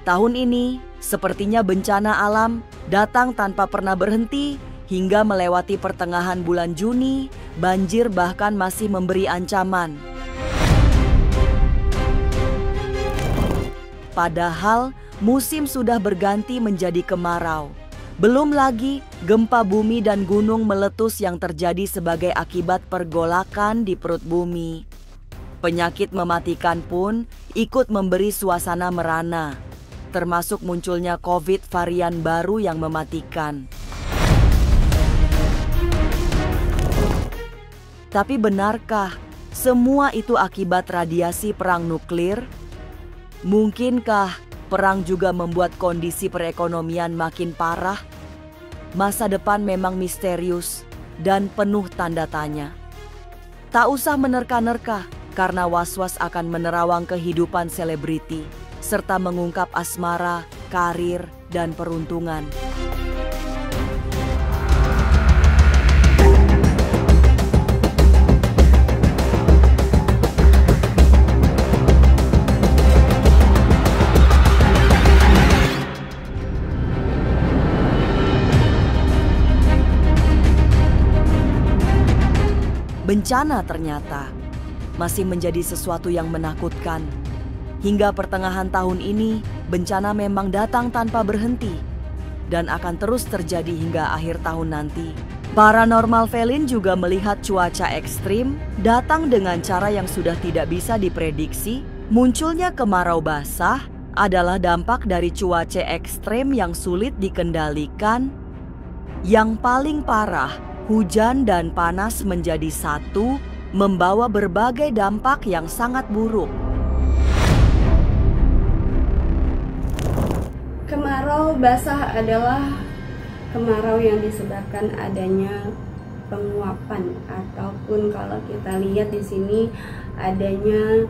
Tahun ini, sepertinya bencana alam datang tanpa pernah berhenti hingga melewati pertengahan bulan Juni, banjir bahkan masih memberi ancaman. Padahal, musim sudah berganti menjadi kemarau. Belum lagi gempa bumi dan gunung meletus yang terjadi sebagai akibat pergolakan di perut bumi. Penyakit mematikan pun ikut memberi suasana merana, termasuk munculnya COVID varian baru yang mematikan. Tapi benarkah semua itu akibat radiasi perang nuklir? Mungkinkah perang juga membuat kondisi perekonomian makin parah? Masa depan memang misterius dan penuh tanda tanya. Tak usah menerka-nerka karena was-was akan menerawang kehidupan selebriti serta mengungkap asmara, karir, dan peruntungan. Bencana ternyata masih menjadi sesuatu yang menakutkan. Hingga pertengahan tahun ini, bencana memang datang tanpa berhenti dan akan terus terjadi hingga akhir tahun nanti. Paranormal Felin juga melihat cuaca ekstrim datang dengan cara yang sudah tidak bisa diprediksi. Munculnya kemarau basah adalah dampak dari cuaca ekstrim yang sulit dikendalikan. Yang paling parah, hujan dan panas menjadi satu, membawa berbagai dampak yang sangat buruk. Kemarau basah adalah kemarau yang disebabkan adanya penguapan ataupun kalau kita lihat di sini adanya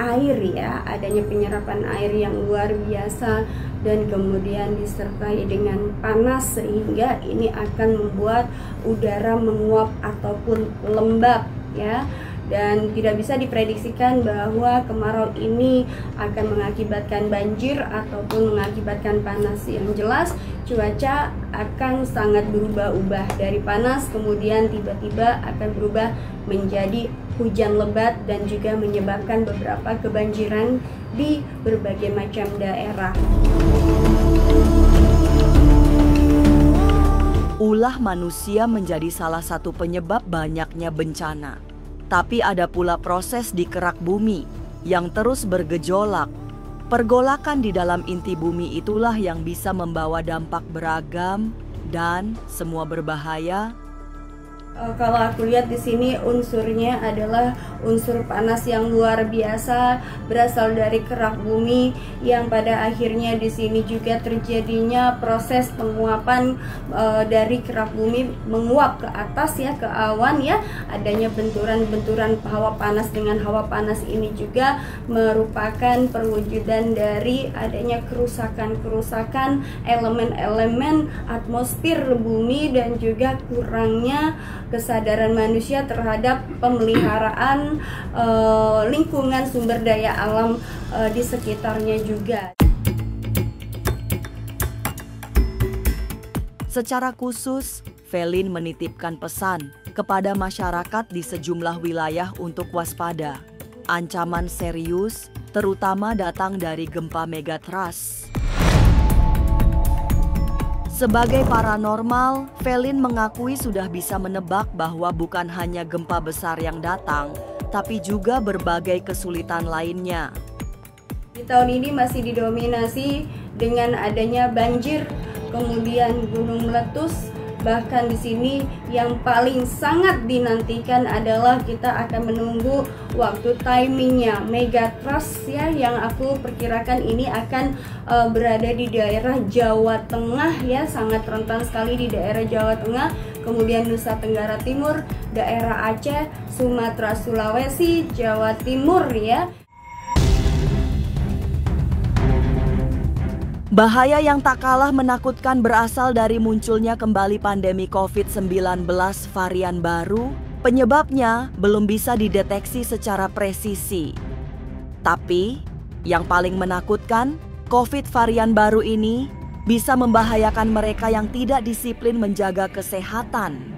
air ya, adanya penyerapan air yang luar biasa dan kemudian disertai dengan panas sehingga ini akan membuat udara menguap ataupun lembab ya. Dan tidak bisa diprediksikan bahwa kemarau ini akan mengakibatkan banjir ataupun mengakibatkan panas. Yang jelas cuaca akan sangat berubah-ubah dari panas kemudian tiba-tiba akan berubah menjadi hujan lebat dan juga menyebabkan beberapa kebanjiran di berbagai macam daerah. Ulah manusia menjadi salah satu penyebab banyaknya bencana. Tapi ada pula proses di kerak bumi yang terus bergejolak. Pergolakan di dalam inti bumi itulah yang bisa membawa dampak beragam dan semua berbahaya. Kalau aku lihat di sini unsurnya adalah unsur panas yang luar biasa berasal dari kerak bumi yang pada akhirnya di sini juga terjadinya proses penguapan dari kerak bumi menguap ke atas ya, ke awan ya. Adanya benturan-benturan hawa panas dengan hawa panas ini juga merupakan perwujudan dari adanya kerusakan-kerusakan elemen-elemen atmosfer bumi dan juga kurangnya kesadaran manusia terhadap pemeliharaan lingkungan sumber daya alam di sekitarnya juga. Secara khusus, Felin menitipkan pesan kepada masyarakat di sejumlah wilayah untuk waspada. Ancaman serius terutama datang dari gempa megatrust. Sebagai paranormal, Felin mengakui sudah bisa menebak bahwa bukan hanya gempa besar yang datang, tapi juga berbagai kesulitan lainnya. Di tahun ini masih didominasi dengan adanya banjir, kemudian gunung meletus. Bahkan di sini yang paling sangat dinantikan adalah kita akan menunggu waktu timingnya megatrust ya, yang aku perkirakan ini akan berada di daerah Jawa Tengah ya, sangat rentan sekali di daerah Jawa Tengah, kemudian Nusa Tenggara Timur, daerah Aceh, Sumatera, Sulawesi, Jawa Timur ya. Bahaya yang tak kalah menakutkan berasal dari munculnya kembali pandemi COVID-19 varian baru. Penyebabnya belum bisa dideteksi secara presisi. Tapi yang paling menakutkan, COVID varian baru ini bisa membahayakan mereka yang tidak disiplin menjaga kesehatan.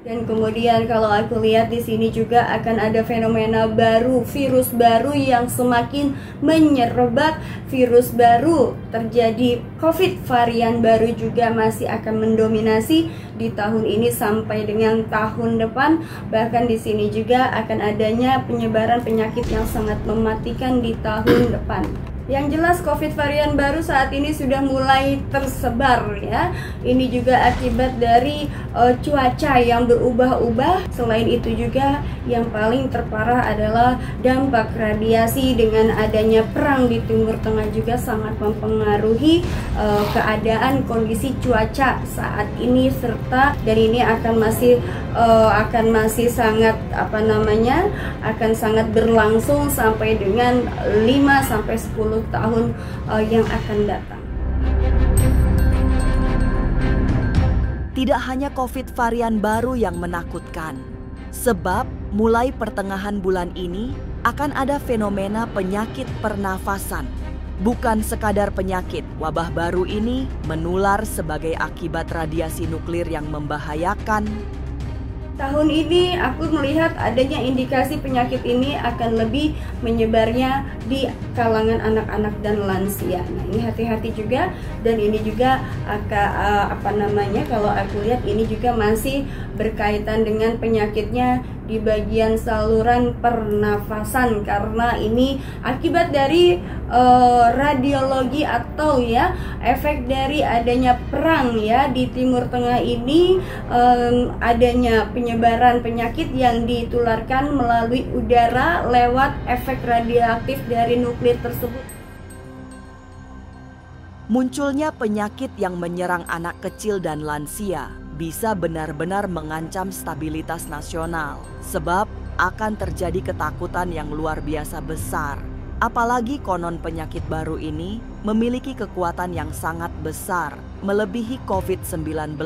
Dan kemudian kalau aku lihat di sini juga akan ada fenomena baru, virus baru yang semakin menyerbat, virus baru terjadi, COVID varian baru juga masih akan mendominasi di tahun ini sampai dengan tahun depan. Bahkan di sini juga akan adanya penyebaran penyakit yang sangat mematikan di tahun depan. Yang jelas COVID varian baru saat ini sudah mulai tersebar ya. Ini juga akibat dari cuaca yang berubah-ubah. Selain itu juga yang paling terparah adalah dampak radiasi dengan adanya perang di Timur Tengah juga sangat mempengaruhi keadaan kondisi cuaca saat ini, serta dan ini akan masih sangat akan sangat berlangsung sampai dengan 5-10 tahun yang akan datang. Tidak hanya COVID varian baru yang menakutkan, sebab mulai pertengahan bulan ini akan ada fenomena penyakit pernafasan. Bukan sekadar penyakit, wabah baru ini menular sebagai akibat radiasi nuklir yang membahayakan. Tahun ini aku melihat adanya indikasi penyakit ini akan lebih menyebarnya di kalangan anak-anak dan lansia. Nah, ini hati-hati juga, dan ini juga kalau aku lihat ini juga masih berkaitan dengan penyakitnya di bagian saluran pernafasan, karena ini akibat dari radiologi atau ya efek dari adanya perang ya di Timur Tengah ini, adanya penyebaran penyakit yang ditularkan melalui udara lewat efek radioaktif dari nuklir tersebut. Munculnya penyakit yang menyerang anak kecil dan lansia bisa benar-benar mengancam stabilitas nasional, sebab akan terjadi ketakutan yang luar biasa besar. Apalagi konon penyakit baru ini memiliki kekuatan yang sangat besar, melebihi COVID-19.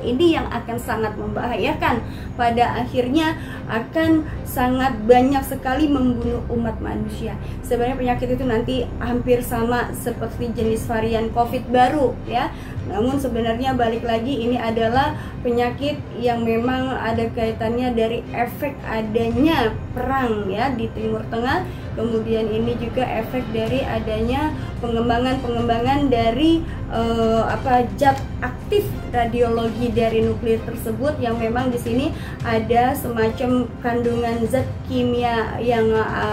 Ini yang akan sangat membahayakan, pada akhirnya akan sangat banyak sekali membunuh umat manusia. Sebenarnya penyakit itu nanti hampir sama seperti jenis varian COVID baru ya. Namun sebenarnya balik lagi, ini adalah penyakit yang memang ada kaitannya dari efek adanya perang ya di Timur Tengah. Kemudian ini juga efek dari adanya pengembangan dari zat aktif radiologi dari nuklir tersebut, yang memang di sini ada semacam kandungan zat kimia yang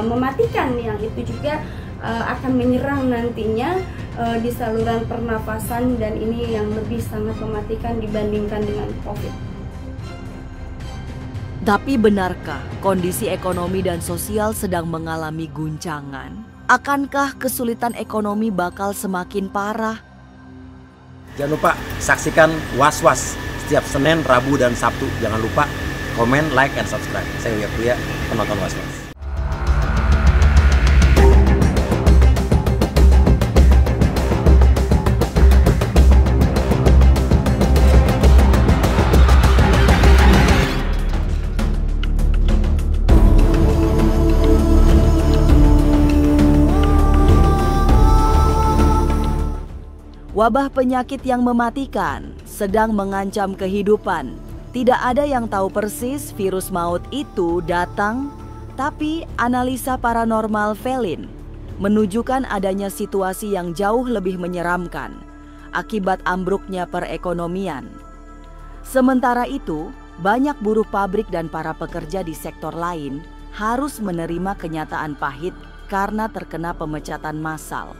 mematikan, yang itu juga akan menyerang nantinya di saluran pernafasan, dan ini yang lebih sangat mematikan dibandingkan dengan COVID. Tapi benarkah kondisi ekonomi dan sosial sedang mengalami guncangan? Akankah kesulitan ekonomi bakal semakin parah? Jangan lupa saksikan Was-Was setiap Senin, Rabu, dan Sabtu. Jangan lupa komen, like, and subscribe. Saya Uya Kuya, penonton Was-Was. Wabah penyakit yang mematikan sedang mengancam kehidupan. Tidak ada yang tahu persis virus maut itu datang, tapi analisa paranormal Velin menunjukkan adanya situasi yang jauh lebih menyeramkan akibat ambruknya perekonomian. Sementara itu, banyak buruh pabrik dan para pekerja di sektor lain harus menerima kenyataan pahit karena terkena pemecatan massal.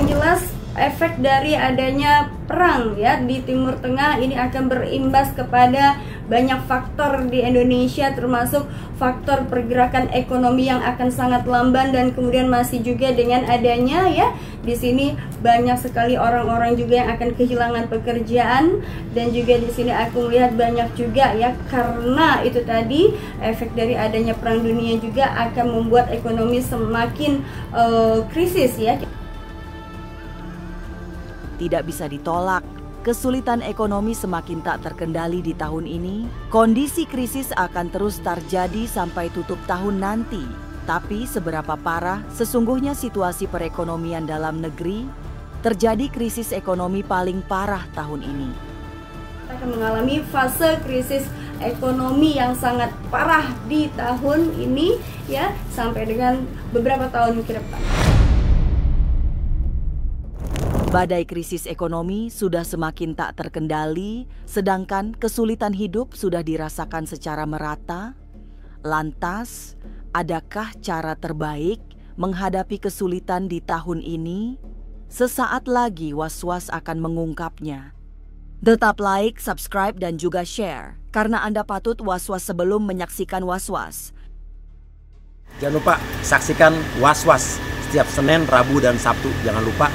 Jelas efek dari adanya perang ya di Timur Tengah ini akan berimbas kepada banyak faktor di Indonesia, termasuk faktor pergerakan ekonomi yang akan sangat lamban, dan kemudian masih juga dengan adanya ya di sini banyak sekali orang-orang juga yang akan kehilangan pekerjaan, dan juga di sini aku melihat banyak juga ya karena itu tadi efek dari adanya perang dunia juga akan membuat ekonomi semakin krisis ya. Tidak bisa ditolak, kesulitan ekonomi semakin tak terkendali di tahun ini. Kondisi krisis akan terus terjadi sampai tutup tahun nanti. Tapi seberapa parah sesungguhnya situasi perekonomian dalam negeri? Terjadi krisis ekonomi paling parah tahun ini. Kita akan mengalami fase krisis ekonomi yang sangat parah di tahun ini ya, sampai dengan beberapa tahun ke depan. Badai krisis ekonomi sudah semakin tak terkendali, sedangkan kesulitan hidup sudah dirasakan secara merata. Lantas, adakah cara terbaik menghadapi kesulitan di tahun ini? Sesaat lagi Was-Was akan mengungkapnya. Tetap like, subscribe, dan juga share, karena Anda patut was-was sebelum menyaksikan Was-Was. Jangan lupa saksikan Was-Was setiap Senin, Rabu, dan Sabtu. Jangan lupa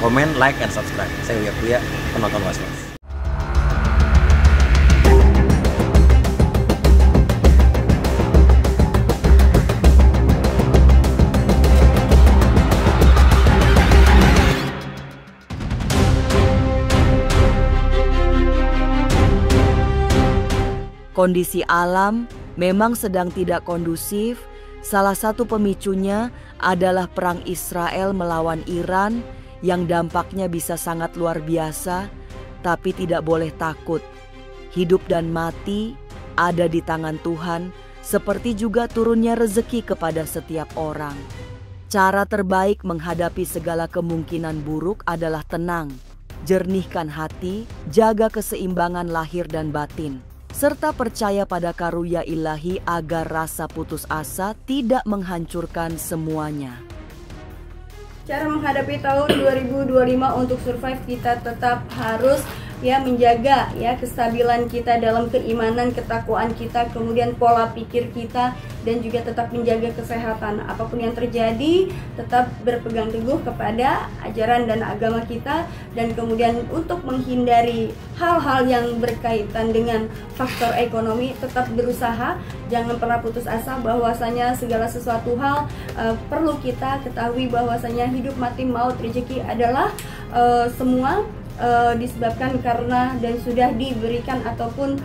komen, like, and subscribe. Saya Uya Kuya, penonton Was-Was. Kondisi alam memang sedang tidak kondusif. Salah satu pemicunya adalah perang Israel melawan Iran yang dampaknya bisa sangat luar biasa, tapi tidak boleh takut. Hidup dan mati ada di tangan Tuhan, seperti juga turunnya rezeki kepada setiap orang. Cara terbaik menghadapi segala kemungkinan buruk adalah tenang, jernihkan hati, jaga keseimbangan lahir dan batin, serta percaya pada karunia ilahi agar rasa putus asa tidak menghancurkan semuanya. Cara menghadapi tahun 2025 untuk survive, kita tetap harus menjaga kestabilan kita dalam keimanan, ketakwaan kita, kemudian pola pikir kita, dan juga tetap menjaga kesehatan. Apapun yang terjadi, tetap berpegang teguh kepada ajaran dan agama kita, dan kemudian untuk menghindari hal-hal yang berkaitan dengan faktor ekonomi, tetap berusaha, jangan pernah putus asa bahwasanya segala sesuatu hal perlu kita ketahui bahwasanya hidup, mati, maut, rezeki adalah semua disebabkan karena dan sudah diberikan, ataupun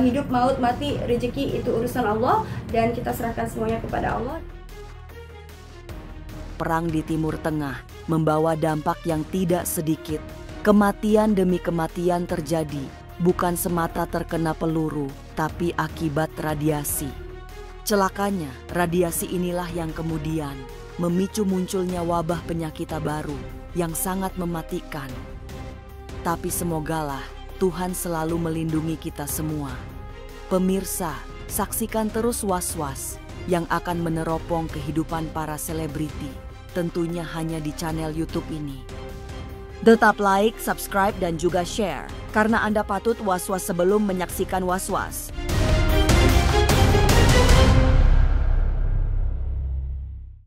hidup, maut, mati, rezeki itu urusan Allah, dan kita serahkan semuanya kepada Allah. Perang di Timur Tengah membawa dampak yang tidak sedikit. Kematian demi kematian terjadi, bukan semata terkena peluru, tapi akibat radiasi. Celakanya, radiasi inilah yang kemudian memicu munculnya wabah penyakit baru yang sangat mematikan. Tapi semogalah Tuhan selalu melindungi kita semua. Pemirsa, saksikan terus Was-Was yang akan meneropong kehidupan para selebriti, tentunya hanya di channel YouTube ini. Tetap like, subscribe, dan juga share, karena Anda patut Was-Was sebelum menyaksikan Was-Was.